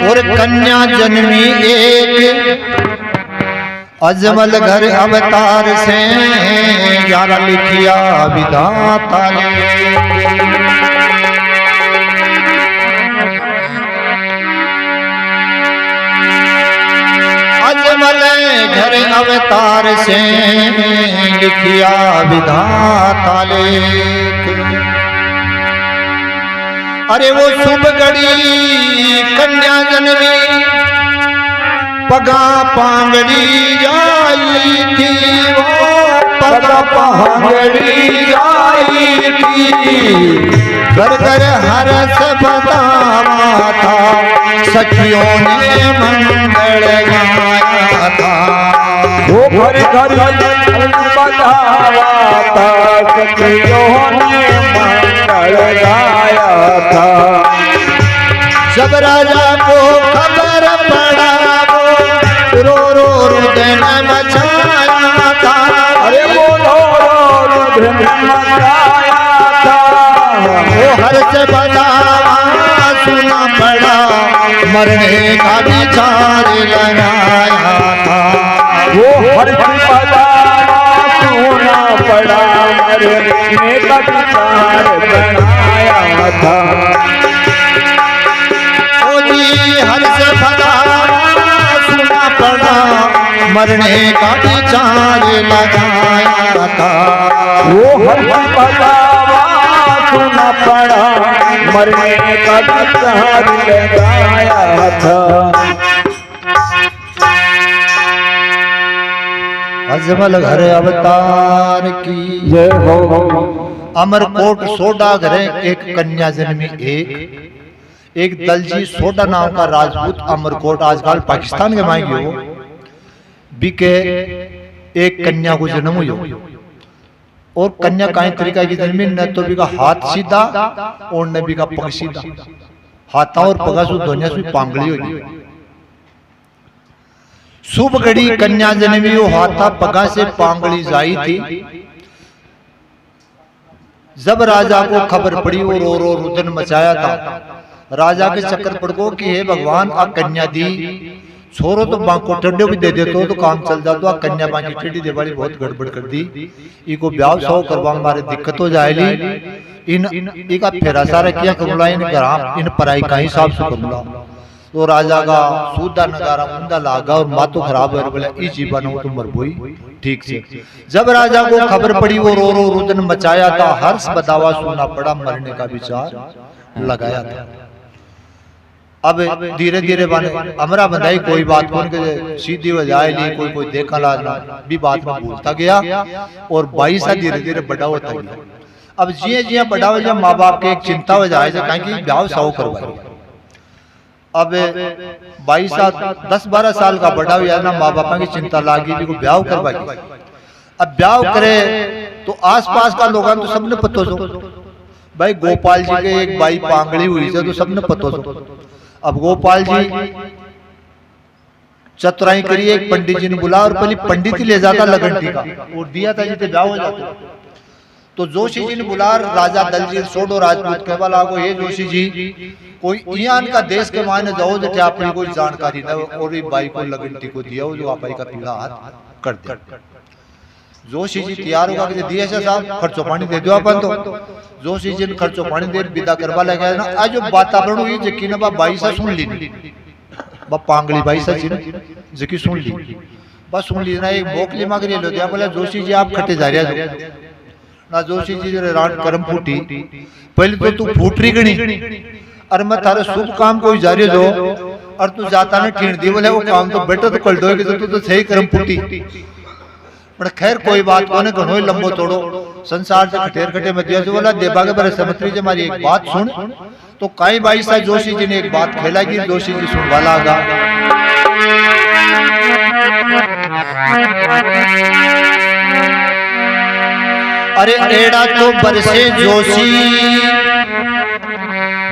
और कन्या जन्मी एक अजमल घर अवतार से यारा लिखिया विधाता ने। अजमल घर अवतार से लिखिया विधाता लेख। अरे वो शुभ घड़ी कन्या जन्मी पगा पांगड़ी आई थी, वो पगा पांगड़ी आई थी। घर घर हरस बतावा था, सखियों ने मंगल गाया था। वो घर घर बतावा था, सखियों ने मंगल गाया था। जब राजा को खबर पड़ा, वो रो रो रुदन मचाया था। अरे वो रो रो रुदन मचाया था। वो हर्ष बतावा सुना पड़ा, मरने का विचार लगाया था। वो हर्ष बतावा सुना पड़ा, मरने का विचार बनाया था। ओ जी हर्ष बतावा सुना पड़ा, मरने का विचार लगाया था। वो हर्ष बतावा सुना पड़ा, मरने का विचार लगाया था। अजमल घर अवतार की जय हो। अमरकोट सोडा घरे एक कन्या जन्मी एक दलजी सोडा नाम का राजपूत अमरकोट आजकल पाकिस्तान के मांगे हो बिके एक कन्या को जन्म हुई। और कन्या का तरीका की जन्मी न तो भी का हाथ सीधा और न भी का पग सीधा, हाथा और पगा सु दोनों से पांगली होगी। शुभ घड़ी कन्या जन्मी वो हाथा पगा से पांगली जाई थी। जब राजा को खबर पड़ी वो रो रो रुदन मचाया था। राजा के चक्कर पड़ गो कि हे भगवान आ कन्या दी छोरो तो बांको टड्डे भी दे देते तो काम चल जाता। कन्या बांकी टेढ़ी दे वाली बहुत गड़बड़ कर दी। इको ब्याह सौ करवा मारे दिक्कत हो जाएगी। इन इका फेरा सारा किया करूला इन ग्राम इन पराई का हिसाब से करूला। तो राजा का सूदा नगारा मुंदा लागा और मातो खराब हो बोला ई जीवा न तो मर बोई ठीक से। जब राजा को खबर पड़ी वो रो रो रुदन मचाया था। हर्ष बतावा सुना पड़ा, मरने का विचार लगाया था। अब धीरे धीरे बने अमरा बंधाई कोई बात कौन के सीधी हो जाएगी, कोई कोई देखा लाना भी बात में भूलता गया। और 22 साल धीरे धीरे बड़ा होता गया। अब जिये जिये बड़ा हो जाए माँ बाप के एक चिंता हो जाए कहीं ब्याह साव करवाए। अब 22 साल 10-12 साल का बड़ा हुआ ना माँ बापा की चिंता लागी को ब्याह करवाई। अब ब्याह करे तो आसपास का लोगों तो सबने पतो सो भाई गोपाल जी के एक बाई पांगड़ी हुई थी तो सबने पतो सो। अब गोपाल जी चतुराई करी एक पंडित जी ने बुला और पहले पंडित ही ले जाता लगन का और दिया था जिसे ब्याह हो जाता। तो जोशी जी ने बुला राजा दलजीत सोडो राजपूत के वाला को ये जोशी जी कोई ईयान का देश के मायने जाओ जो अपनी कोई जानकारी न और बाई को लगन को दिया जो आप का पीला हाथ कर दे। जोशी जी तैयार होगा कि दिया साहब खर्चो पानी दे दो अपन। तो जोशी जी ने खर्चो पानी दे विदा करवा लगा ना आज जो वातावरण हुई यकीन बा 22 सुन ली बा पांगली 22 जी सुन ली बस सुन ली ना एक मोकली मांग रही लो दिया बोला जोशी जी आप खटे जा रहे ना। जोशी जी रात करम फूटी पहले तो तू फूट रही गणी और मैं थारे शुभ काम कोई जा रही हो और तू जाता ना ठीण दी बोले वो काम तो बेटा तो कर दो तू तो सही करम फूटी। पर खैर कोई बात कोने घणो लंबो तोड़ो संसार से खटेर खटे मत दिया बोला देबा के बारे समत्री जी हमारी एक बात सुन। तो काई 22 साल जोशी जी ने एक बात खेला कि जोशी जी सुन वाला गा। अरे एड़ा तो बरसे जोशी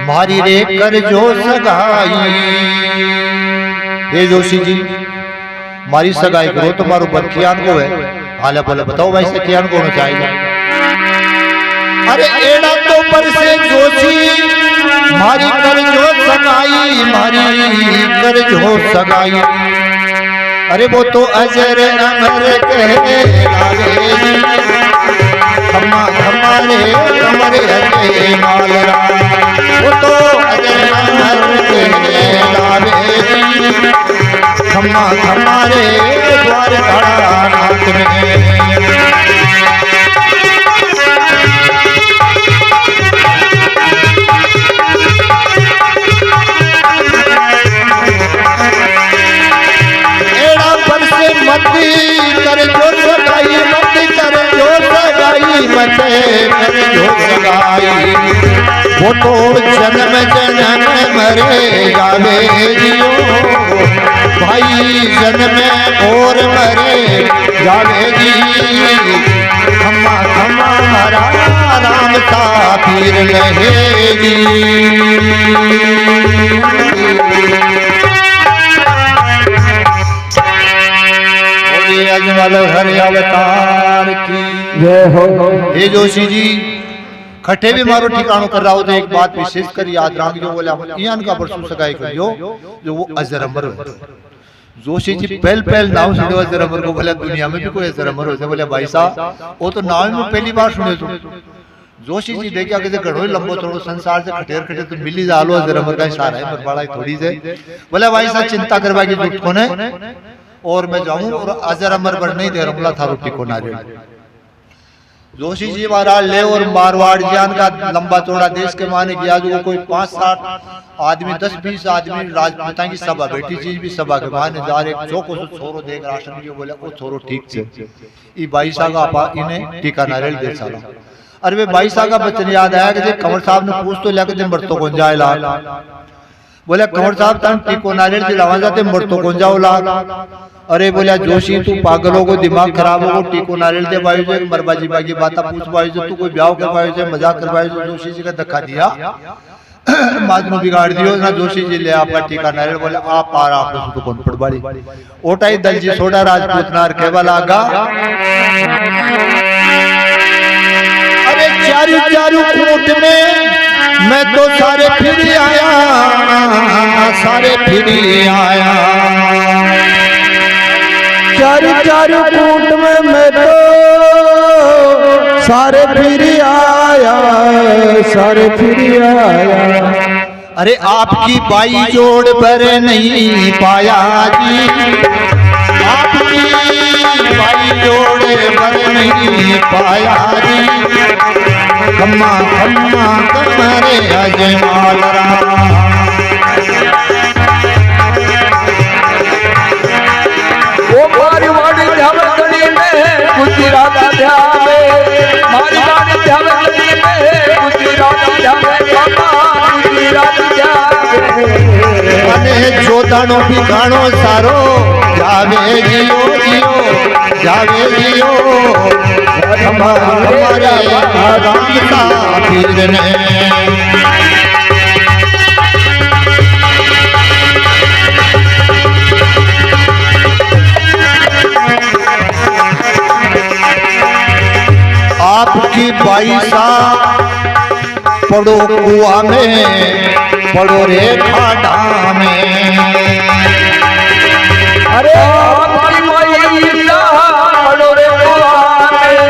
मारी रे कर जो सगाई। हे जोशी जी मारी सगाई करो तुम्हारो बरखियान को है हाल बोले बताओ भाई सखियान को होना चाहिए। अरे एड़ा तो बरसे जोशी मारी कर जो सगाई मारी सगाई। अरे वो तो अजर अमर कहलावे जी, खम्मा खम्मारे अमर अजय मालरा। वो तो अजर अमर कहलावे जी, खम्मा खम्मारे द्वार खड़ा नाथ में। मती कर जो सगाई, मती कर जो सगाई, मते कर जो सगाई। वो तो जन्म जन्म मरे जावे जियो, भाई जन्म और मरे जावे जी। खम्मा खम्मा हरा राम सा पीर रहे जी। अजमल हरि अवतार की जय हो। हे जोशी जी खटे भी मारो ठिकानो कर रहा हो तो एक बात विशेष कर याद रख जो बोला इयान का परसों सगाई कर जो वो अजर अमर हो। जोशी जी पहल नाम सुने अजर अमर को, बोला दुनिया में भी कोई अजर अमर हो। बोले भाई साहब वो तो नाम में पहली बार सुने तो। जोशी जी देखिए कि घड़ो लंबो थोड़ो संसार से खटेर खटे तो मिली जालो अजर अमर का इशारा है बड़ा थोड़ी से। बोले भाई साहब चिंता करवा की जरूरत कोने और मैं जाऊं और अजर अमर पर नहीं दे रहा था रोटी को नारियल। जोशी जी महाराज ले और मारवाड़ जान का लंबा चौड़ा देश के माने गया जो कोई 5-7 आदमी 10-20 आदमी राजपिता की सभा बैठी चीज भी सभा के माने जा रहे चौको से छोरो देख राशन की बोले ओ छोरो ठीक से ई भाई साहब आपा इन्हें टीका नारियल दे साला। अरे वे भाई साहब का बचन याद आया कि कंवर साहब ने पूछ तो लेकर दिन बरतो को जाए ला। बोले कंवर साहब तन टीको नारियल दिलावा जाते मरतो को जाओ ला। अरे बोला जोशी तू पागलों को दिमाग खराब हो टीको नारियल दे बायु से मरबाजी बागी बात पूछ बायु से तू कोई ब्याह कर बायु से मजाक कर बायु से। जोशी जी का धक्का दिया बात में बिगाड़ दियो ना। जोशी जी ले आपका टीका नारियल बोले आप आ रहा आपने तो कौन पड़बाड़ी ओटाई दल जी सोडा राजपूत नार केवल आगा। अरे चारू चारू कूट में मैं तो सारे फिर आया, सारे फिर आया। चारू चारू कूट में मैं तो सारे फिर आया, सारे फिर आया। अरे आपकी बाई जोड़ पर नहीं पाया जी, आपकी बाई जोड़ पर नहीं पाया जी। खम्मा खम्मा कमरे अजमाल वो मारी वाड़ी झावकड़ी में गुजरात ध्यावे, मारी वाड़ी झावकड़ी में गुजरात ध्यावे, गुजरात ध्यावे। अने जोदानो भी गानो सारो जावे जियो जियो जावे जियो। हमारे राम का पीर ने आपकी बाईसा पड़ो कुआ में पड़ो रे खाड़ा में। अरे आपकी बाईसा पड़ो रे कुआ में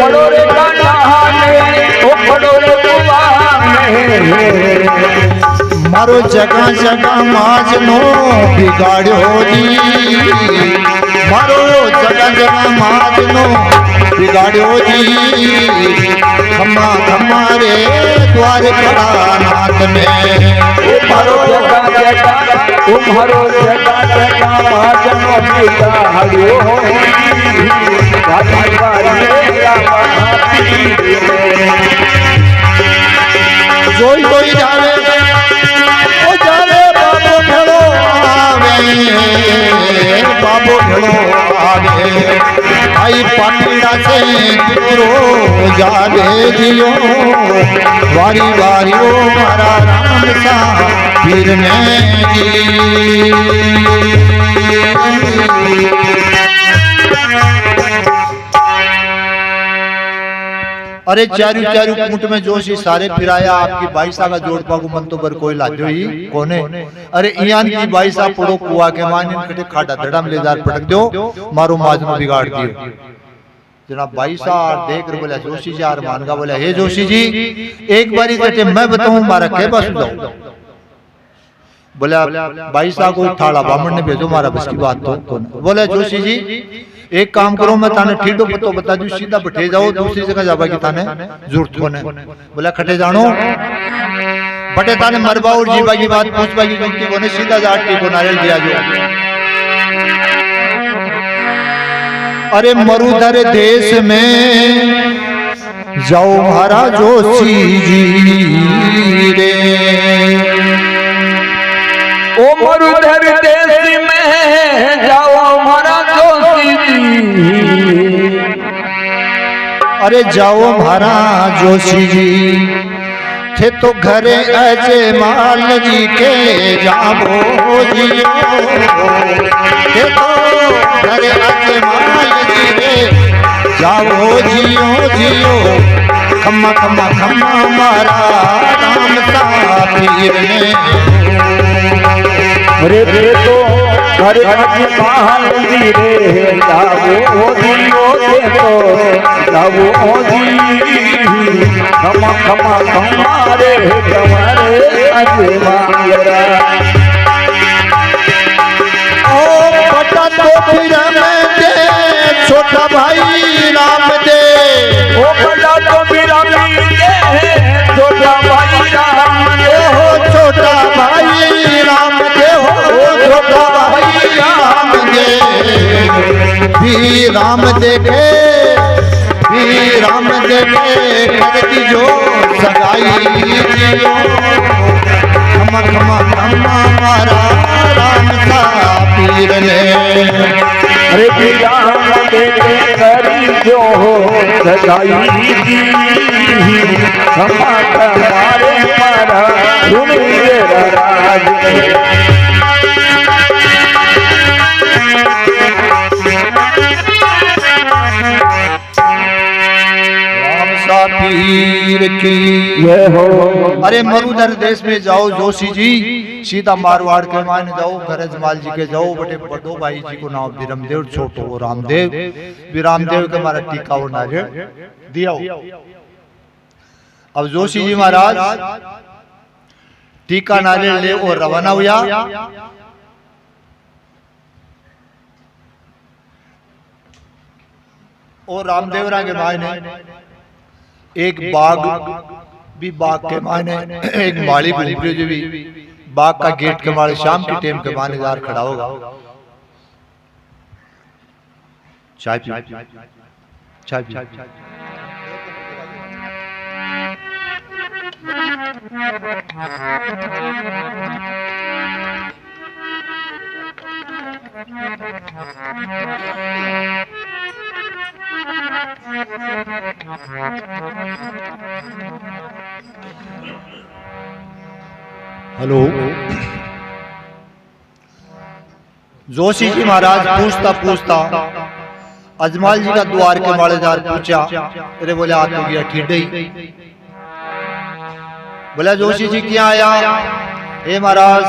पड़ो रे खाड़ा में ओ पड़ो रे कुआ में। मारो जगह जगह माजनो बिगाड़ो जी, मारो जगह जगह माजनो बिगाड़ो जी। खम्मा खम्मारे द्वार खड़ा नाथ में। तुम्हारो जगह जगह तुम्हारो जगह जगह माजनो बिगाड़ो जोई कोई जावे ओ जावे बाबो भेड़ो आवे, बाबो भेड़ो आवे। आई पाटीड़ा से रो जावे जियो, वारी वारी ओ मारा राम सा पीर ने जी। अरे चारू चारू कूट में जोशी सारे फिराया आपकी बाईसा का जोड़ पागु मन तो बर कोई लाजो ही कोने। अरे इयान की बाईसा पड़ो कुआ के मान कटे खाटा धड़म लेदार पटक दो मारो माजनो बिगाड़ दियो। जनाब बाईसा देख रहे बोला जोशी जी अरमान का बोला हे जोशी जी एक बारी कटे मैं बताऊं मारा के बस जाओ। बोला बाईसा को ठाड़ा बामण ने भेजो मारा बस की बात तो कौन। बोला जोशी जी एक काम करो मैं ताने ठीडो पतो बता दूं सीधा बैठे जाओ दूसरी जगह जाबा की ताने जरूरत कोने। बोला खटे जानो बटे ताने मरबा और जीवा की बात पूछबा की जरूरत कोने सीधा जाट की को नारियल दिया जो। अरे मरुधर देश में जाओ महाराज जोशी जी रे। ओ मरुधर देश में जाओ महाराज जोशी जी। अरे जाओ महाराज जोशी जी थे तो घरे अजमाल जी के जाबो जियो। थे तो घरे अजमाल जी रे जाओ जियो जियो। खम्मा खम्मा खम्मा मारा राम सा पीर ने। अरे तो हर अजमाल जी रे जाओ जियो थे तो जाओ जी। खम्मा खम्मा खम्मा रे तुम्हारे अजमाल रा। बटा तो फिर दे छोटा भाई राम दे। ओ बड़ा तो मेरा दे छोटा भाई राम दे। हो छोटा भाई राम दे हो छोटा भाई राम दे। भी राम देखे भी राम देखे करती जो सगाई जियो। खमा खमा खमा मारा राम सा पीर ने। अरे राम देखे करी जो सगाई जी। खमा हमारे मारा सुनिए राज। पीर की ये हो। अरे मरुधर देश में जाओ जोशी जी सीधा मारवाड़ के मान जाओ घर अजमाल जी के जाओ। बटे बड़ो भाई जी को नाम विरमदेव छोटो वो रामदेव। विरामदेव के हमारा टीका वो नारियल दिया। अब जोशी जी महाराज टीका नारियल ले और रवाना हुआ। और रामदेव रा के भाई ने एक बाग भी बाग के माने एक माली घूम जो भी बाग का गेट के माले शाम के टाइम के मानेदार खड़ा होगा चाय चाय हेलो जोशी जी महाराज पूछता पूछता अजमाल जी का द्वार के मालेदार पूछा। अरे बोले आप तो गया ठीडे ही। बोला जोशी जी क्या आया। हे महाराज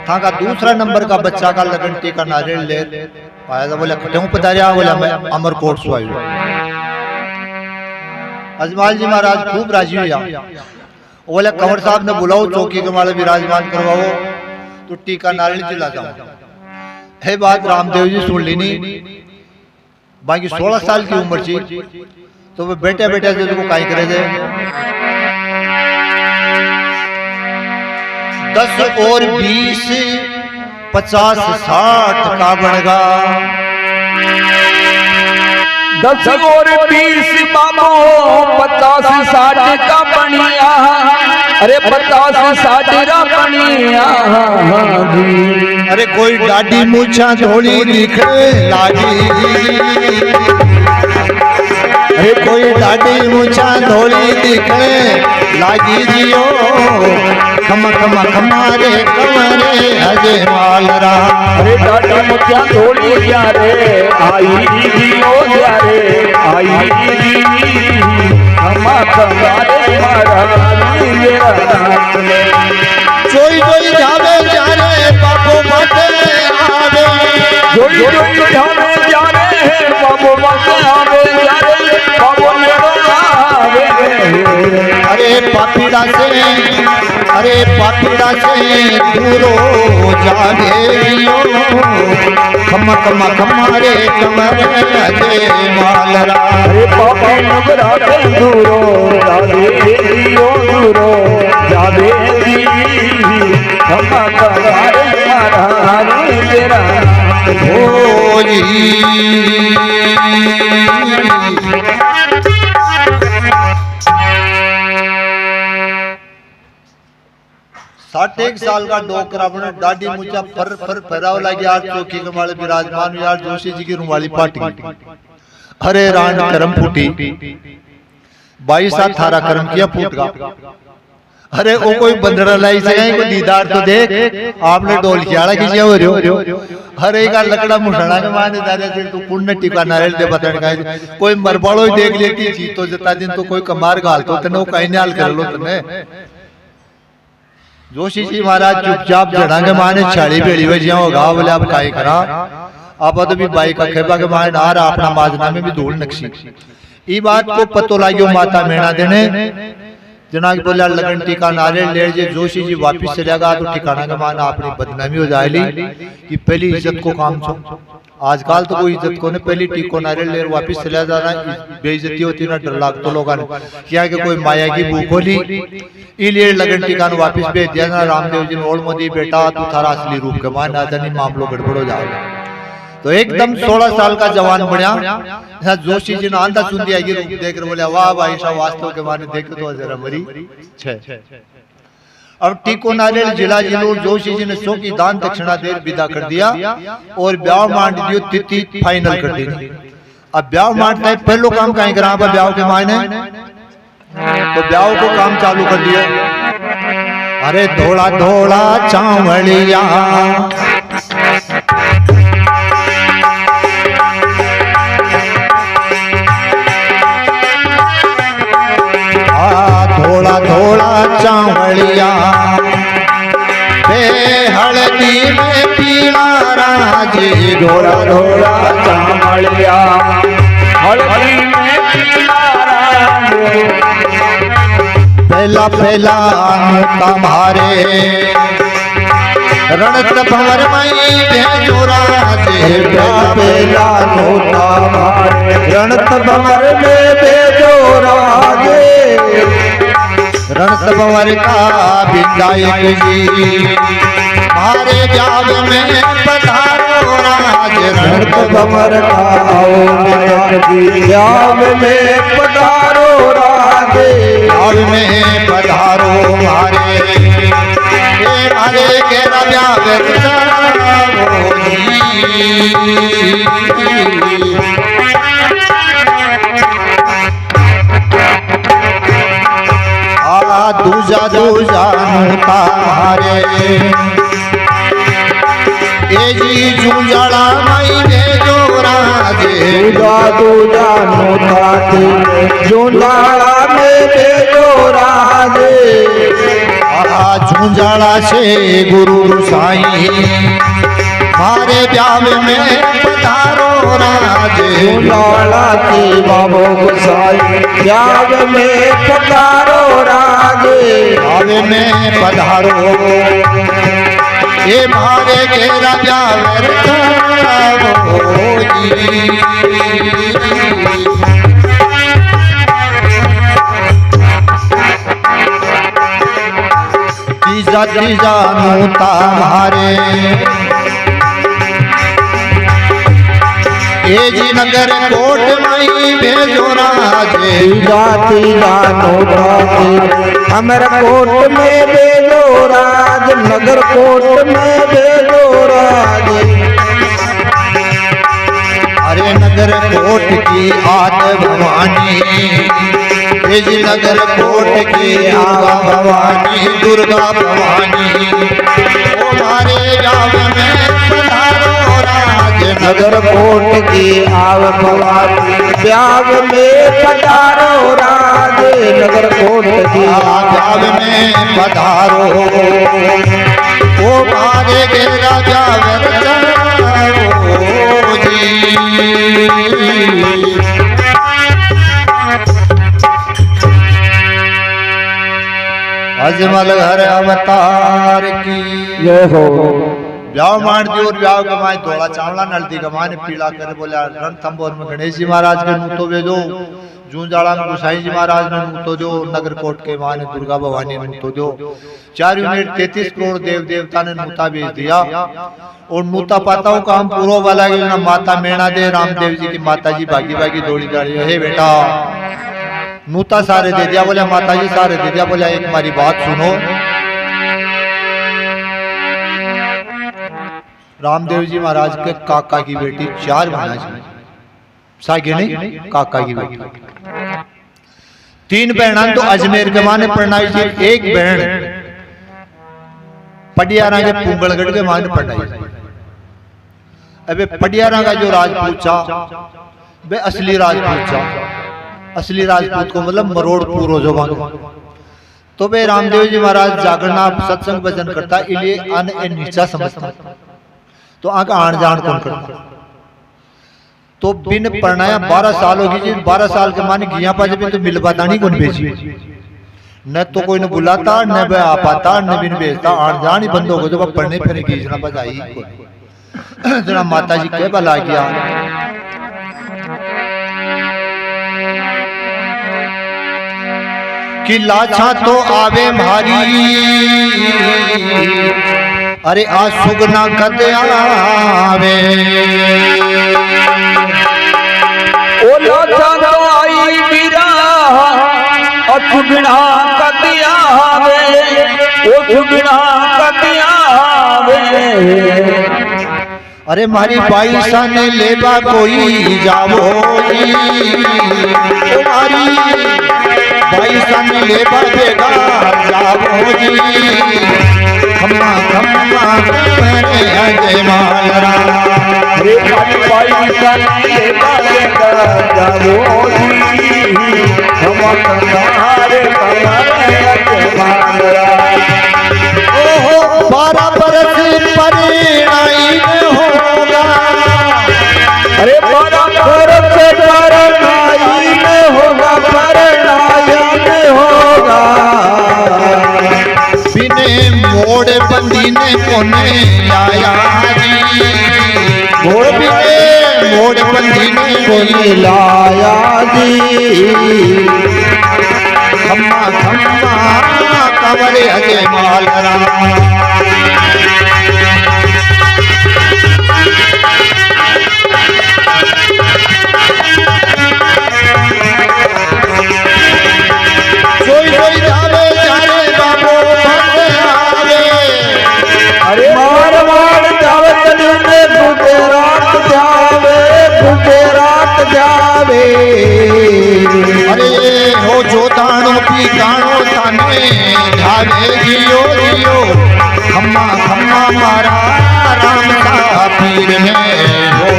था का दूसरा नंबर का बच्चा का लगन टीका नारियल ले पाया था। बोला क्यों पधारिया। बोला मैं अमरकोट से आया। अजमाल जी महाराज खूब राजी हुआ। बोला कंवर साहब ने बुलाओ चौकी के माले विराजमान करवाओ तो टीका नारियल चिल्ला जाऊं। है बात रामदेव जी सुन ली नहीं। बाकी 16 साल की उम्र थी तो वो बेटे बेटे से को काई करे दे। 10 और 20 50 60 का बनेगा। 10 और 20 बाबो 50 60 का बनिया। अरे 50 60 रा बनिया जी। अरे कोई डाडी मूछा धोली दिखे लागी। अरे कोई डाडी मूछा धोली दिखे लागी जियो। खम खम खमारे कमरे अजमाल रा। अरे डाटी मुझ्या धोली जारे आई दियो जारे आई हमा कमारे मारा मेरा नाथ ने जोई जोई जावे जारे बापू मते आवे जोई जोई जावे जारे बापू मते आवे जारे बापू मेरो आवे अरे पापीड़ा से दूरो जावे यो खम खम खमारे कमर दे मालरा अरे पापा नगरा के दूरो जावे यो दूरो जावे खमा कमारे मारा मेरा भोली 61 साल का डोकरा अपने दाढ़ी मुझा फर फराव लगे यार चौकी के माले विराजमान यार जोशी जी की रुमाली पाटी अरे रान करम फूटी 22 साल थारा कर्म किया फूट का अरे वो कोई बंदरा लाई से कोई दीदार तो देख आपने डोल खियाड़ा किया हो रहे अरे का लकड़ा मुठड़ा के माने दारे से तू पुण्य टिका नारियल दे बताने का कोई मरबाड़ो ही देख लेती जीतो जता दिन तो कोई कमार गाल तो तने वो कहीं नाल कर लो तने जोशी जी महाराज चुपचाप जड़ांगे माने छाड़ी बेड़ी हुए जिया होगा बोले आप काई करा आप तो भी बाई का खेबा के माने आ रहा अपना माजना में भी धूल नक्शी ई बात को पतो लागियो माता मेणा देने जना के बोला लगन टीका नारे ले जे जोशी जी वापिस चला गया तो ठिकाना के माना अपनी बदनामी हो जाएली कि पहली इज्जत को काम छो आजकल तो कोई इज्जत को ने पहली टीको नारे ले वापिस चला जाना बेइज्जती होती ना डर लाग तो लोगों ने क्या कि कोई माया की भूख होली इलिए लगन टीका वापिस भेज दिया ना रामदेव जी ओल्ड मोदी बेटा तू थारा असली रूप के मान आ जानी मामलो गड़बड़ हो जाएगा तो एकदम 16 साल का जवान बढ़िया जोशी जी ने आंधा सुन दिया रूप देख रहे बोले वाह भाई साहब वास्तव के माने देख तो जरा मरी छे अब टीको नारियल जिला जिलोर जोशी जी ने सो की दान दक्षिणा दे विदा कर दिया और ब्याह मांड दियो तिथि फाइनल कर दी अब ब्याह मांडना है पहलो काम कहीं करा पर ब्याह के मायने तो ब्याह को काम चालू कर दिया अरे धोला धोला चावड़िया धोला धोला चावड़िया बे हल्दी में पीला राजे धोला धोला चावड़िया हल्दी में पीला राजे पहला पहला तुम्हारे रणत भंवर मई भेजो राजे पहला नोता मारे रणत भंवर में भेजो राजे रणत भंवर का विधायक जी मारे जाग में पधारो राज रणत भंवर का विधायक जी जाग में पधारो राजे जाग में पधारो मारे के ब्याह दूजा दूजा तारे ए जी जूझड़ा मई भेजो राजे दूजा दूजा नोता जूझड़ा में भेजो राजे झुंझाड़ा से गुरु साईं मारे ब्याह में पधारो राजे झुंझाड़ा के बाबो गोसाई ब्याह में पधारो राजे ब्याह में पधारो ये मारे के राजा तीजा तीजा नूता मारे ए जी नगर कोट मई भेजो राजे तीजा तीजा नूता अमर कोट में भेजो राज नगर कोट में भेजो राज अरे नगर कोट की आद भवानी जी नगर कोट की आवा भवानी दुर्गा भवानी ओ मारे जाव में पधारो नगर कोट की आव भवानी ब्याग में पधारो राज नगर कोट की ब्याग में पधारो ओ मारे के राजा जी अजमल घर अवतार की जय हो। ब्याह मान दी और ब्याह के माए धोला चावला नलदी के माने पीला करे बोला रणथंबोर में गणेश जी महाराज के नूतो भेजो जूंजाड़ा में गोसाई जी महाराज ने नूतो जो नगर कोट के माने दुर्गा भवानी ने नूतो जो 4 यूनिट 33 करोड़ देव देवता ने नूता भेज दिया और नूता पाता हो काम पूरा वाला ना माता मेणा दे रामदेव जी की माता जी भागी भागी दौड़ी दौड़ी हे बेटा नूता सारे दे दिया बोले माता जी सारे दे दिया बोले एक हमारी बात सुनो रामदेव जी महाराज के काका की बेटी 4 महाराज सागे नहीं काका की बेटी 3 बहन तो अजमेर के माने पढ़नाई जी एक बहन पडियारा के पुंगलगढ़ के माने पढ़नाई अबे पडियारा का जो राजपूत था वे असली राजपूत था असली राजपूत को मतलब मरोड़ पूरो जो मांगे तो वे रामदेव जी महाराज जागरना सत्संग भजन करता इसलिए अन ए नीचा समझता तो आका आण जान कौन करता तो बिन परणाया 12 साल होगी जी 12 साल के माने घिया पा जब तो मिल पाता नहीं कौन बेची न तो कोई न बुलाता न बे आ पाता न बिन बेचता आण जान ही बंद हो गए तो पढ़ने फिर गीजना बजाई जरा माता जी के भला किया कि लाछा तो आवे मारी अरे आ सुगना कद आवे ओ लाछा तो आई बीरा सुगना कद आवे ओ सुगना कद आवे अरे मारी बाई सन लेबा कोई जावो जी मारी बाई सन लेबा बेगा जावो जी खम्मा खम्मा मेरे अजय मालरा रे बाई सन लेबा बेगा जावो जी खम्मा खम्मा रे मेरे अजय मालरा ओहो 12 बरस परिणाई होगा अरे 12 बरस परिणाई में होगा परिणायन होगा बिने मोड़ बंदी ने कोने आया जी मोड़ बंदी ने कोने लाया जी खम्मा खम्मा कमरे अजय मालरा जावे अरे हो जो दानो पी गानो ताने जावे जियो जियो खम्मा खम्मा मारा राम का पीर में हो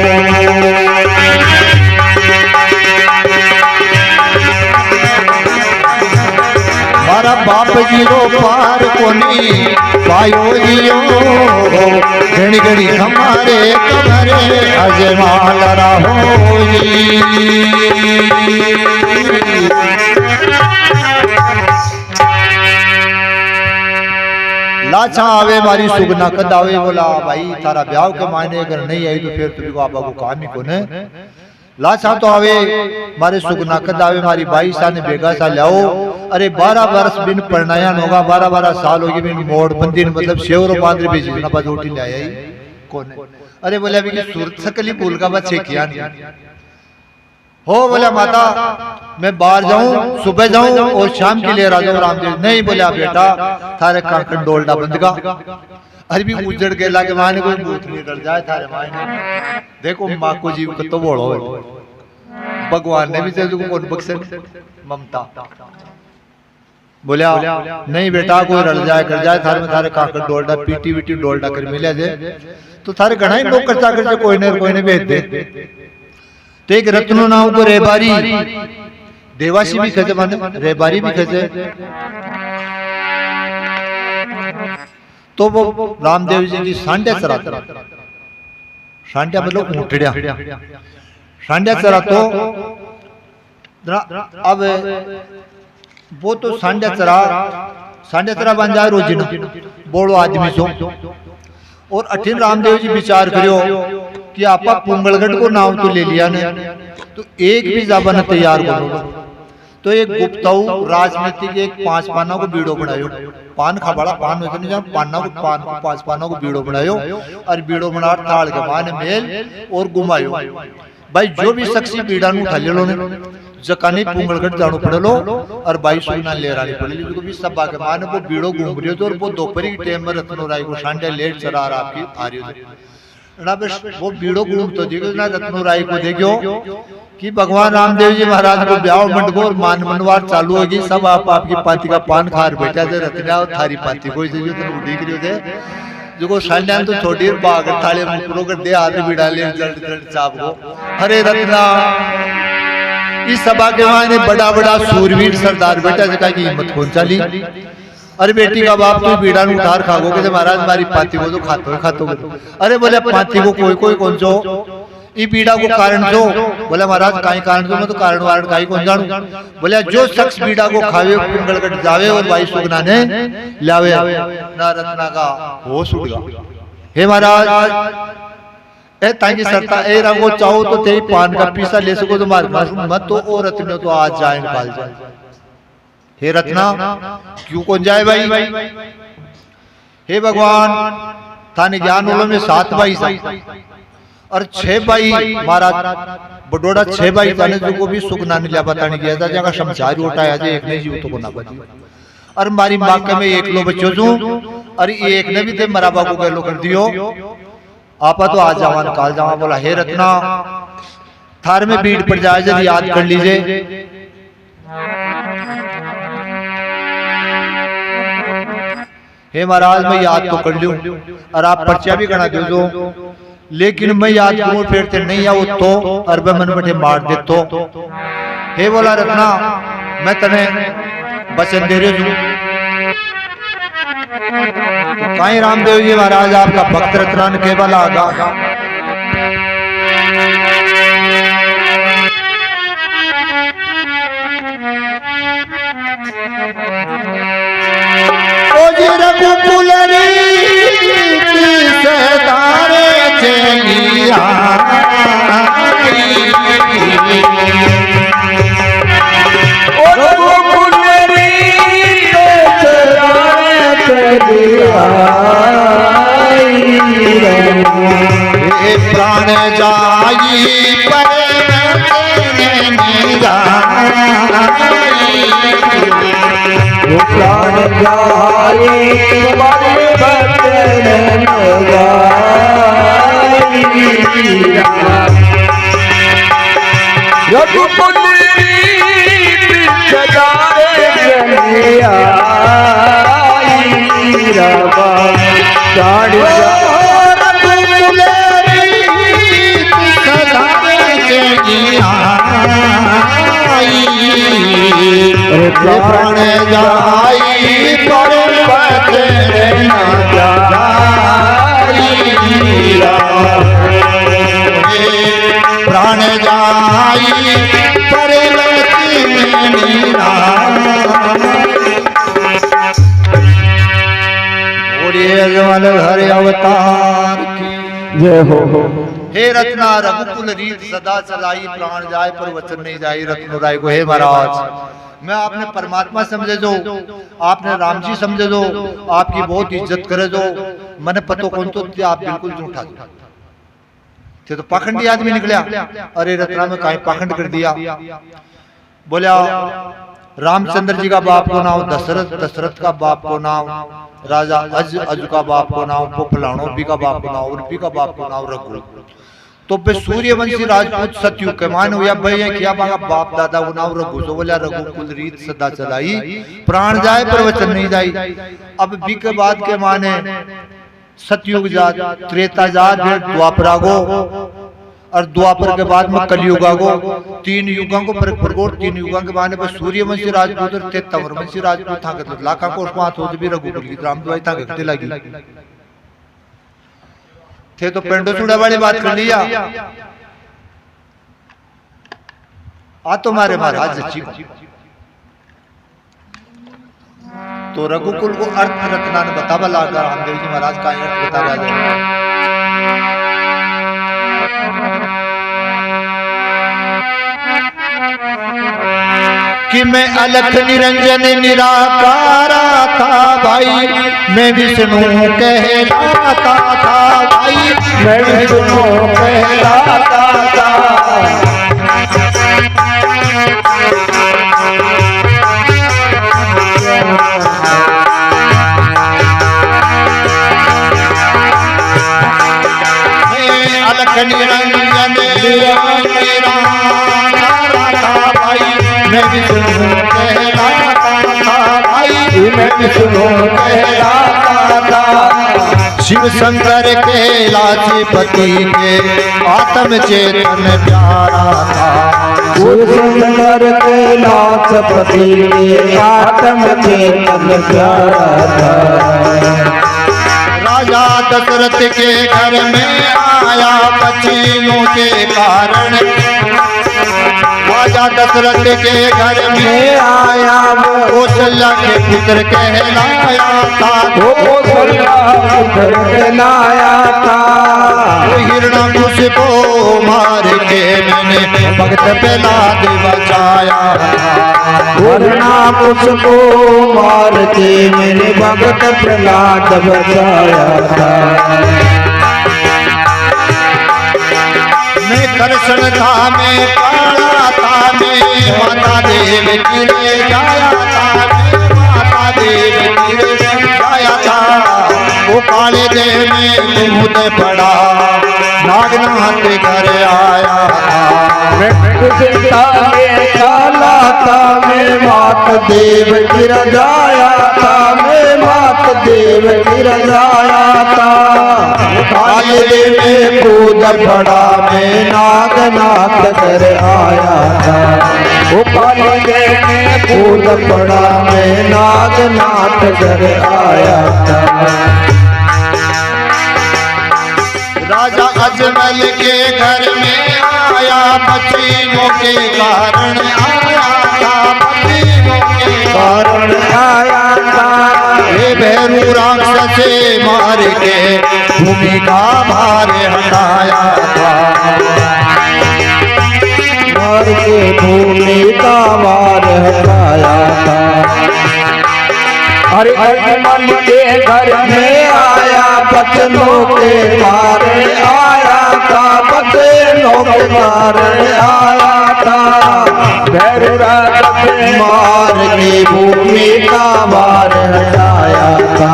मारा बाप जी रो पार कोनी पायो जियो घड़ी घड़ी हमारे कमरे अजय मालरा हो लाछा आवे मारी सुगना कद आवे बोला भाई तारा ब्याह के मायने अगर नहीं आई तो फिर तुझको आपा को काम ही कोने लाछा तो आवे मारे सुगना कद आवे मारी बाई सा ने बेगा सा लाओ अरे 12 वर्ष बिन परिणयन होगा 12 साल होगी बिन मोड़ बंदी मतलब शेवरो बांद्रे बेची ना बात उठी ले आई कौन अरे बोले अभी की सूरत सकली भूल का बच्चे किया नहीं हो बोला माता मैं बाहर जाऊं सुबह जाऊं और शाम के लिए राजा रामदेव नहीं बोला बेटा थारे कांकड़ डोलडा बंद का अरे भी उजड़ के लाके माने कोई भूत नहीं डर जाए थारे माने देखो माँ को जीव को तो बोलो भगवान ने भी तुझको कौन बख्शे ममता बोलिया नहीं बेटा कोई रल जाए कर जाए थारे में थारे कांकड़ डोलडा पीटी वीटी डोलडा कर मिले जे तो थारे घना ही नौकर चाकर से कोई ने भेज दे। तो एक रत्नो नाव को रेबारी देवासी भी खजे माने रेबारी भी खजे। तो वो रामदेव जी की सांड्या चराता, सांड्या मतलब ऊँटड़िया, सांड्या चरा तो अब वो तो सांड्या चरा बन जाए रोजी ना बोलो आदमी सो। और अठिन रामदेव जी विचार करियो कि आपा पुंगलगढ़ को नाव तो ले लिया ने, तो एक भी जाबा न तैयार करो। तो एक गुप्ताऊ राजनीतिक एक 5 पाना को बीड़ो बनायो, पान खाबाड़ा पान में नहीं पाना को 5 पाना को बीड़ो बनायो और बीड़ो बना ताड़ के पान मेल और घुमायो। भाई जो भी शख्सी बीड़ा नु उठा ले लो ने जकाने पुंगलगढ़ जानो पड़ेलो और 22 सुना ले रानी पड़ेली जो भी सब बाके माने वो बीड़ो घूम रही हो। तो और वो दोपहर की टाइम में रत्नो राय को सांडे लेट चरा आपकी आ रही हो ना, बस वो बीड़ो घूम तो देखो ना रत्नो राय को देखो कि भगवान रामदेव जी महाराज को ब्याह मंडपो और मान मनवार चालू होगी। सब आपकी पाती का पान खार बैठा थे रत्ना और थारी पाती कोई जो उड़ी करियो थे जो को सांडे तो छोटी बाग थाले मुकरो कर दे आदमी बिड़ा ले जल्द जल्द चाप को। अरे रत्ना इस सभा के माने बड़ा बड़ा सूरवीर सरदार बेटा जका की हिम्मत कौन चाली। अरे बेटी का बाप तू बीड़ा नु उतार खागो के महाराज हमारी पाती को तो खातो। अरे बोले पाती को कोई कौन जो ई बीड़ा को कारण जो बोले महाराज काई कारण जो मैं तो कारण वारण काई कौन जानू। बोले जो शख्स बीड़ा को खावे पुंगलगढ़ जावे और 22 सुगना ने लावे ना रत्ना का होश उड़ गया। हे महाराज ए ताकि सरता ए रंगो चाहो तो तेरी पान का पीसा ले सको तो मार मत तो ओ रत्न तो आज जाए निकाल जाए। हे रत्ना क्यों कौन जाए भाई। हे भगवान थाने ज्ञान वालों में 7 भाई और 6 भाई महाराज बडोड़ा 6 भाई थाने जो को भी सुख ना लिया बताने गया था जगह शमशार उठाया जाए एक ने जीव तो को ना बची। और मारी माँ के में एक लो बच्चों जो और एक ने भी थे मराबा को गलो कर दियो आपा तो आज जवान काल जावा। बोला हे रत्ना थार में भीड़ पड़ जाए जब याद कर लीजिए। हे महाराज मैं याद तो कर लूं और आप पर्चा भी गणा दे दो, लेकिन मैं याद करूं फिर ते नहीं आओ तो अरबे मन बैठे मार दे तो। हे बोला रत्ना मैं तने वचन दे रही हूं। काई रामदेव जी महाराज आपका भक्त रत्न केवल आगा ओ जी रघुकुल सदारे चलिया प्राण जाई पर प्राण जाई रघुकुल प्राण जाई पर प्राण जाई पर हरे अवतार की जय हो। हे रत्ना रघुकुल रीत सदा चलाई प्राण जाए पर वचन नहीं जाई रत्नो राय को। हे महाराज मैं आपने परमात्मा समझे जो आपने राम जी समझे जो आपकी बहुत इज्जत करे जो मैंने पतो कौन तो आप बिल्कुल झूठा थे तो पाखंडी आदमी निकला। अरे रत्ना में कहीं पाखंड कर दिया। बोला रामचंद्र जी का बाप को नाम दशरथ, दशरथ का बाप को नाम राजा अज का बाप को नाम फलाणो भी का बाप को नाम उर्फी का बाप को नाम रघु। तो पे सूर्यवंशी राजपूत सतयुग के मान हुआ भाई क्या बागा बाप दादा को नाम रघु। तो बोला रघुकुल रीत सदा चलाई प्राण जाए पर वचन नहीं जाई। अब बी के बाद के माने सतयुग जात, त्रेता जात, फिर द्वापरागो और द्वापर के बाद में कलयुग आगो। 3 युगों को फर्क पड़गो। 3 युगों के बाद में सूर्यवंशी राजपूत और तंवरवंशी राजपूत था के लाखा को पांच हो भी रघुकुल की राम दवाई था घटते लगी थे। तो पेंडो चूड़ा वाली बात कर लिया। आ तो मारे महाराज सच्ची तो रघुकुल को अर्थ रत्ना ने बतावा लाकर रामदेव जी महाराज का अर्थ बता रहा कि मैं अलख निरंजन निराकारा था भाई, मैं विष्णु कहलाता था भाई, मैं विष्णु कहलाता था। अलख निरंजन मैं विष्णु कहलाता था भाई, मैं विष्णु कहलाता था। शिव शंकर कैलाशपति के आत्म चेतन प्यारा था। शिव शंकर कैलाशपति के आत्म चेतन प्यारा था। राजा दशरथ के घर में आया बच्चियों के कारण, राजा दशरथ के घर में आया वो कौशल्या के पुत्र कहलाया था। वो कौशल्या पुत्र कहलाया था। वो हिरण्यकुश को मार के मैंने भक्त प्रहलाद बचाया था। हिरण्यकुश को मार के मैंने भक्त प्रहलाद बचाया था। मैं कृष्ण था, मैं काला था, मैं माता देव की ले जाया था, मैं माता देव की ले जाया था। वो काले देव में मुझ पड़ा, नागनाथ घर आया था। मैं कृष्ण था, मैं काला था, मैं माता देव की रजाया था, मैं माता देव की रजाया था। काले देव में कूद पड़ा, मैं नागनाथ घर आया था। वो काले देव में कूद पड़ा, मैं नागनाथ घर आया था। राजा अजमल के घर में आया बच्चियों के कारण आया था, बच्चियों के कारण आया था। ये भैरू राक्षस से मार के भूमि का भार हटाया था, मार के भूमि का भार हटाया था। अरे अजमल के घर में आया बच्चों के मारे आया था, बच्चों के मारे आया था। भैरू राक्षस मार के भूमि का भार हटाया था।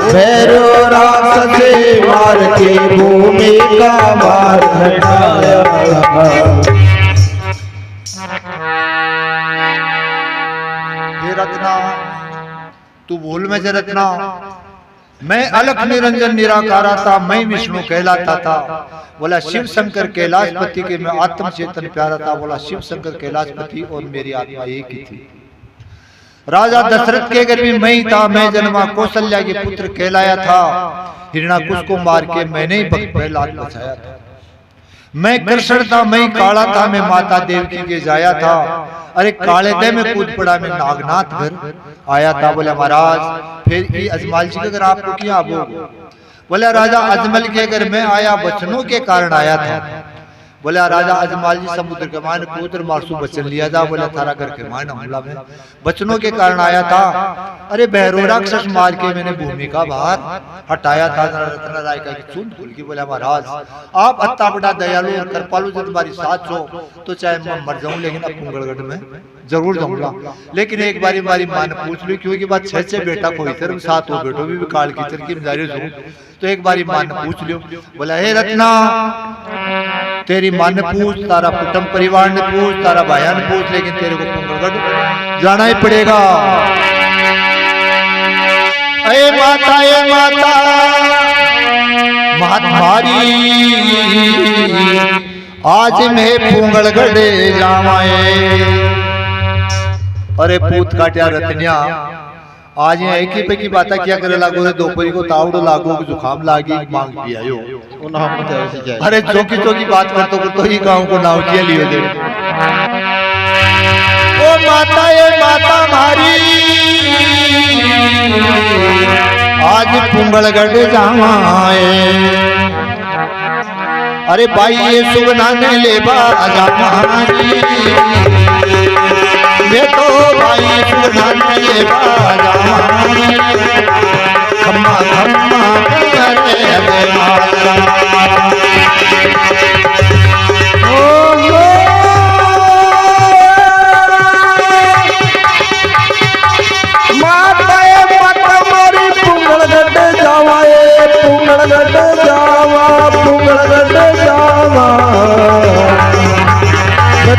भैरू राक्षस मार के भूमि का भार हटाया था। हे रत्ना तू भूल में से रत्ना, मैं अलख निरंजन निराकारा था, मैं विष्णु कहलाता था। बोला शिव शंकर कैलाशपति के मैं आत्म चेतन प्यारा था। बोला शिव शंकर कैलाशपति और मेरी आत्मा एक ही थी। राजा दशरथ के घर में मैं ही था, मैं जन्मा कौशल्या के पुत्र कहलाया था। हिरण्याकुश को मार के मैंने ही भक्त प्रहलाद बचाया था। मैं कृष्ण था, मैं काला था, मैं माता देवकी के जाया था। अरे काले दे में कूद पड़ा, मैं नागनाथ घर आया था। बोले महाराज फिर ये अजमल जी के घर आपको क्या वो? बोले राजा अजमल के घर में आया बचनों के कारण आया था। बोले राजा अजमल जी समुद्र के मान कूद मारसू बचन लिया था। बोले थारा घर के मान हमला में बचनों के कारण आया था। अरे भैरू राक्षस मार के मैंने भूमि का भार हटाया था। रत्न राय का चुन खुल की बोला महाराज आप अत्ता बड़ा दयालु कृपालु जब तुम्हारी साथ हो तो चाहे मैं मर जाऊं लेकिन अब कुंगड़गढ़ में जरूर जाऊंगा। लेकिन एक बारी हमारी मां ने पूछ ली क्योंकि बात 6 बेटा कोई तरह साथ हो बेटो भी काल की तरह जारी हो। तो एक बारी मां ने पूछ लियो। बोला हे रत्ना तेरी मां ने पूछ, तारा कुटुंब परिवार ने पूछ, तारा भाइया ने पूछ, लेकिन तेरे को कुंगड़गढ़ जाना ही पड़ेगा। ए माता महात्मारी आज मैं पूंगल गढ़े जावाए। अरे पूत काट्या रतनिया आज यहाँ एक ही पे की बात क्या करे लागो रे दोपहरी को तावड़ो लागो जुकाम लागी मांग पियायो। अरे चौकी बात करतो ही गांव को नाव किया लियो दे। ओ माता ये माता मारी आज पुंगलगढ़ जावाए। अरे भाई ये सुगना ने ले बाजा मारी मैं तो भाई सुगना ने ले बाजा मारी खम्मा खम्मा करे दे माता।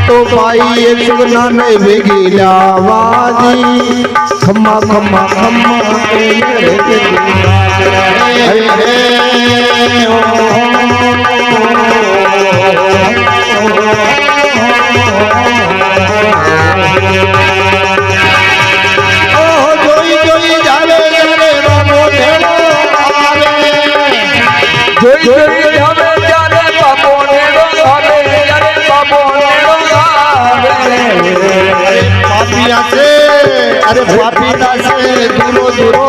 तो भाई ये सुगना ने बिगी लावाजी खम्मा खम्मा खम्मा के जोई जोई जावे जावे बाबो ढेरो आवे जोई जोई जावे जावे बाबो ढेरो आवे अरे बाबो पापिया से अरे पापिता से दूरो दूरो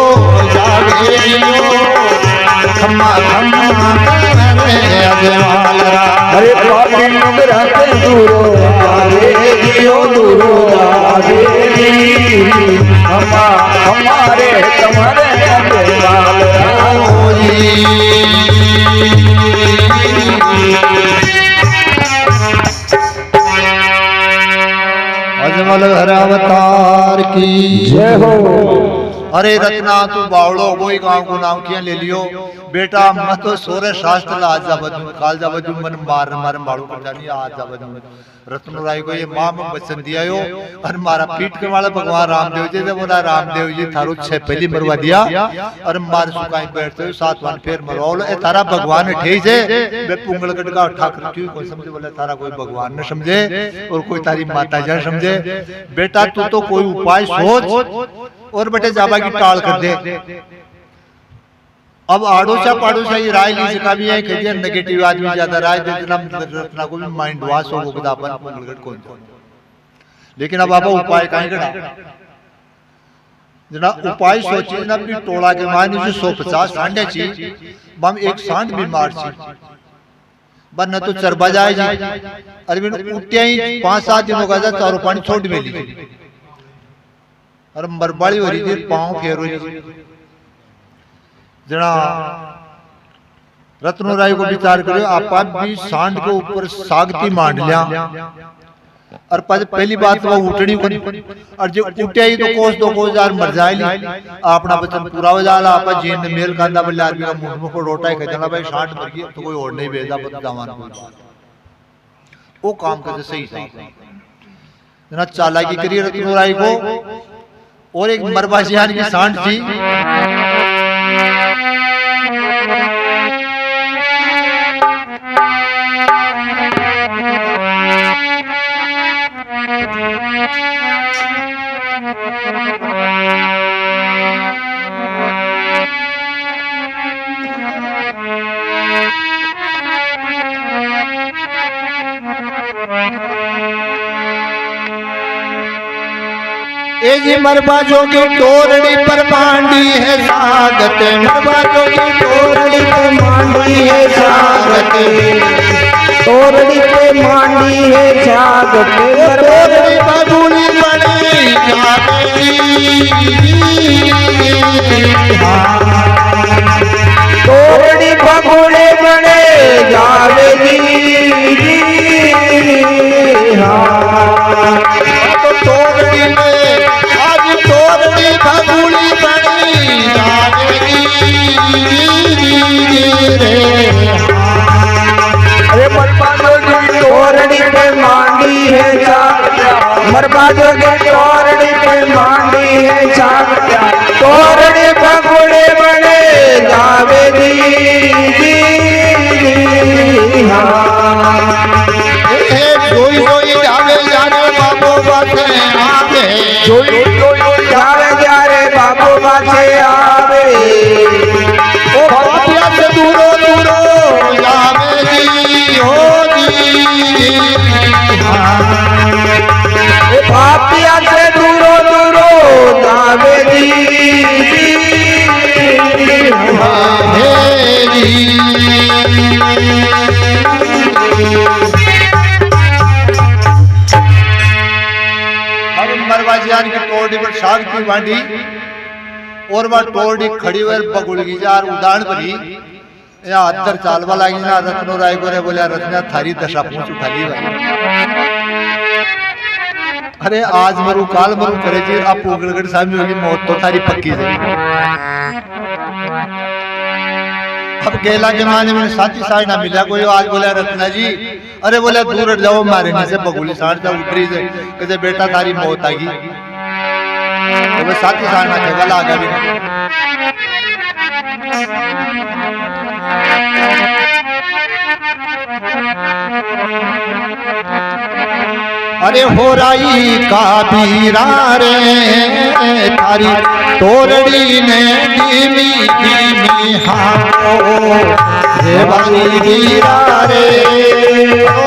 जावे खम्मा खम्मा करे अजवाल अरे पापी नगरा से दूरो जावे दूरो जावे खम्मा हमारे तुम्हारे अजवाल अजमल हर अवतार की जय हो। अरे रत्ना तू बावड़ो कोई गांव को नाम किया ले लियो बेटा मत तो सोरे शास्त्र ला आज बजू काल जा बजू मन मार मार मारू कर जानी आज जा बजू रत्न राय को ये मां में वचन दिया यो और मारा पीठ के वाला भगवान रामदेव जी ने बोला रामदेव जी थारो छे पहली मरवा दिया और मार सुकाई बैठते हो सात वन फेर मरवाओ ए तारा भगवान ठेई जे बे पुंगलगढ़ का ठाकुर क्यों कोई समझे बोले तारा कोई भगवान न समझे और कोई तारी माता जी समझे बेटा तू तो कोई उपाय सोच और बेटे जाबा की टाल कर दे। अब आड़ोसा पाड़ोसा ये राय ली का भी है कि नेगेटिव आदमी ज्यादा राय देना रत्ना को भी माइंड वाश हो गया अपन पुंगलगढ़ कौन लेकिन अब आप उपाय काहे करा जना उपाय सोचे ना भी टोला के मान 150 सांडे छी बम एक सांड बीमार छी बन न तो चरबा जाए जी अरे बिन उठ्या ही 5-7 दिनों का चारों पानी छोड़ मेली और मरबाड़ी हो रही थी पांव फेर हो रही जना रत्नो राय को विचार करो आप भी सांड के ऊपर सागती मांड लिया और पहली बात वो उठनी को और जो उठे ही तो कोस दो कोस यार मर जाएली अपना वचन पूरा हो जाला आप जीन ने मेल कांदा बल्ले आदमी का मुंह को रोटा है कहना भाई सांड मर गई तो कोई और नहीं भेजा पत जवान वो काम करते सही सही जना चालाकी करिए रत्नो राय को और एक मरबाजियान की सांड थी जी मरबाजों की टोरड़ी पर मांडी है सागत मरबाजों की टोरड़ी पर मांडी है सागत टोरड़ी पे मांडी है सागत टोरड़ी बबूली बड़ी टोरड़ी बबूले बड़े जावेगी टोरड़ी में तोरड़ी बबूली बड़ी जावेगी अरे मरबाजों की तोरड़ी पे मांडी है मरबाजों के तोरड़ी पे मांडी है तोरड़ी बबूले बड़े जावेगी જોઈ જોઈ જાવે જારે બાબો પાસે આવે જોઈ જોઈ જાવે જ્યારે બાબો પાસે આવે ઓ પાપિયા સે દૂરો દૂરો જાવે જી હો જી એ પાપિયા સે દૂરો દૂરો જાવે જી હે જી मरवाजियान की टोरडी पर शाग की वांडी और वह टोरडी खड़ी हुई बगुड़गी जार उदान बनी या अंदर चालवा लगी ना रत्नो राय गोरे बोले रत्ना थारी दशा पूछ उठा ली भाई अरे आज मरु काल मरु करे जी आप उगड़गड़ सामी होगी मौत तो थारी पक्की है अब गेला के माने में साथी साथ ना मिला कोई आज बोला रत्ना जी अरे बोले दूर हट जाओ मारे से बगुली साठ जा उतरी से कहते बेटा तारी मौत आ गई तो वे साथी साठ ना गला आ गया अरे हो राई का बीरा रे तारी तोरड़ी ने धीमी धीमी हाथो रे बारी बीरा रे ओ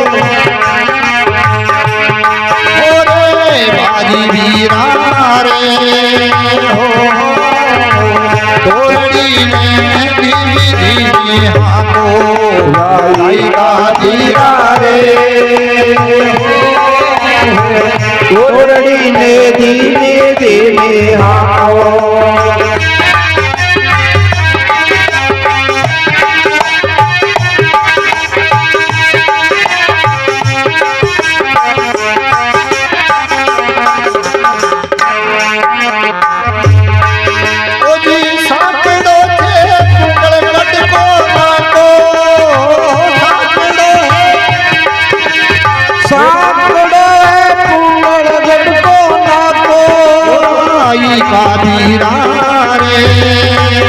रे बारी बीरा रे हो तोरड़ी ने धीमी धीमी हाथो राई का बीरा रे तोरड़ी ने धीमे धीमे आओ का बीरा रे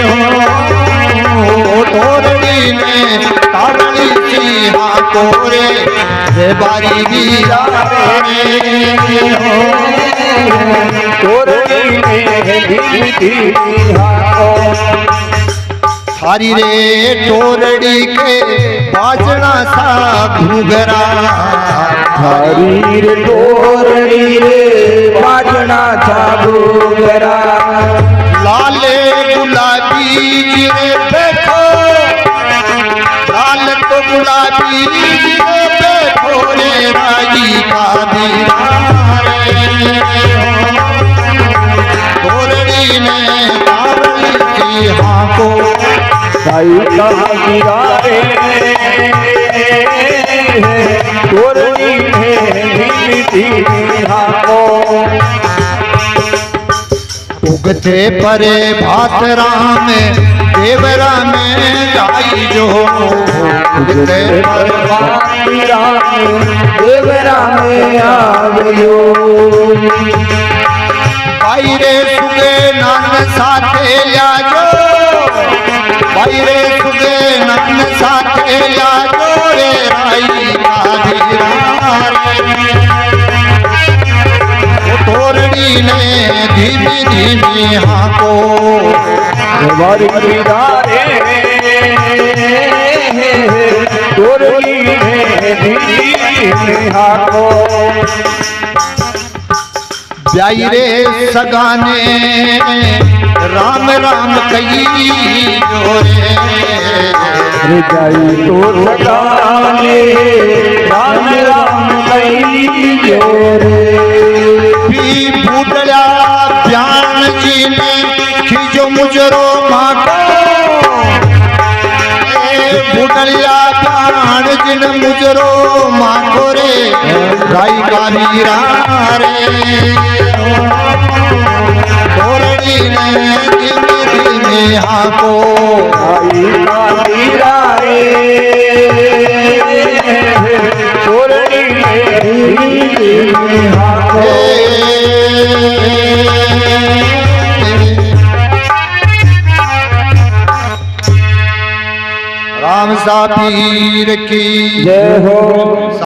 हो तोरड़ी में तारणी की हाथो रे बारी बीरा रे हो तोरड़ी में धीमी धीमी आओ थारी रे तोरड़ी के बाजना सा घुघरा थारी रे तोरड़ी रे बाजना सा घुघरा लाले गुलाबी रे बैठो लाल तो गुलाबी रे बैठो रे राई का बीरा रे तोरड़ी में तारणी की हाथों साई का बीरा रे तोरड़ी में धीमी धीमी आओ उगते परे भात राम देवरा में जाई जो उगते परे देवरा में आवियो भाई रे सुगे नन साथे लाजो भाई रे सुगे नन साथे लाजो रे राई का बीरा तोरड़ी ने धीमी धीमी हाको बारी बीरा रे तोरड़ी में धीमी धीमी आओ ब्याई रे सगाने राम राम कई जोरे जाई तो सगाने राम राम कई जोरे भी बूढ़ा ब्यान जी ने खींचो मुजरो माको बूढ़िया ब्यान जी ने मुजरो माको रे राई का बीरा रे तोरड़ी ने धीमी धीमी हाको आई का बीरा रे तोरड़ी में धीमी धीमी आओ राम खालसा पीर की जय हो।